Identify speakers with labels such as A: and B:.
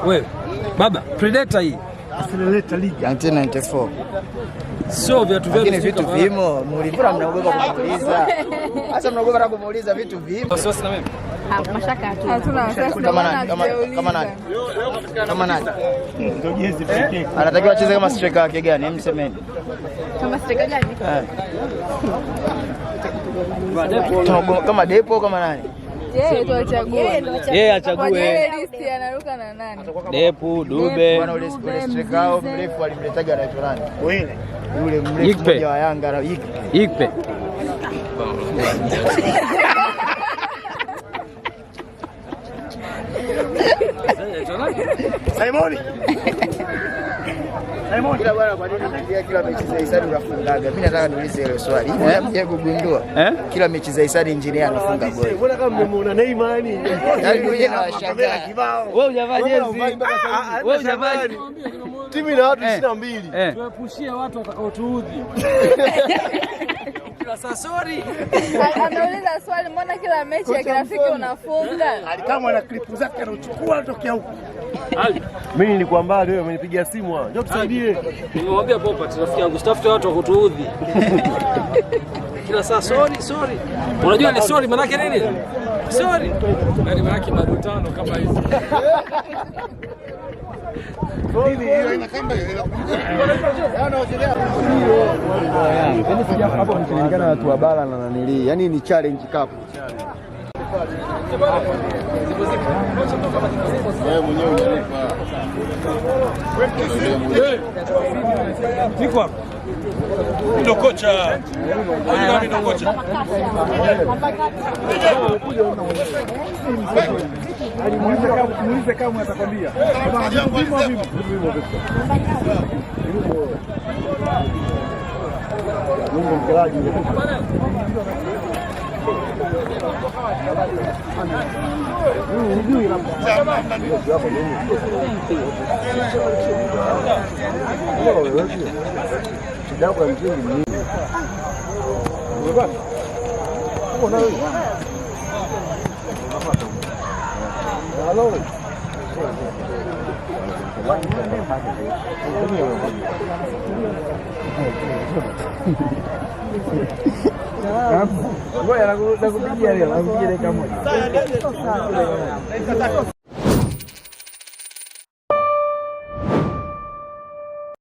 A: Wewe baba, Predator hii.
B: Accelerator League
A: 1994. Sio viatu vyetu.
B: Lakini vitu vimo, mlivura mnaogopa kumuuliza. Sasa mnaogopa na kumuuliza vitu vimo.
A: Sio na mimi.
C: Mashaka tu.
B: Hatuna wasiwasi kama nani? Kama nani? Ndio jezi pekee. Anatakiwa acheze kama striker wake gani? Msemeni.
C: Kama striker gani?
B: Kama Depo kama nani?
C: Yeye tu achague.
A: Yeye achague.
C: Yeye list anaruka na nani?
A: Depo, Dube.
B: Bwana ule striker wao mrefu alimletaga anaitwa nani? Yule mrefu mmoja wa Yanga na
A: Ikpe.
B: Simoni. Kila bwana kwa nini unaingia kila mechi za Isadi unafungaga? Mimi nataka niulize ile swali. Mje kugundua. Kila mechi za Isadi engineer anafunga goli. Mbona kama mmemuona Neymar ni? Yaani mwenyewe anashangaa kibao.
A: Wewe hujavaa jezi. Wewe hujavaa.
B: Timu ina watu 22.
A: Tuepushie watu watakaotuudhi. Kila saa sorry.
C: Anauliza swali, mbona kila mechi ya grafiki unafunga?
B: Alikamwa na klipu zake anachukua tokea huko.
D: Mimi nilikuwa mbali, wewe umenipigia simu njoo tusaidie.
A: Nimemwambia Popa rafiki yangu usitafute watu wakutuudhi. Kila saa sorry. Unajua ni sorry maana yake nini? Sorry. Yaani maana yake madutano kama hizi.
B: Nini hiyo inakamba ile? Hapo mkilingana watu wa bara na nanili. Yaani ni challenge cup.
D: Wewe mwenyewe unalipa.
A: Niko hapa. Ndio kocha. Ndio kocha.
D: Alimuulize kama atakwambia. Mungu mkelaji. Ngoja nakupigia leo, nakupigia kama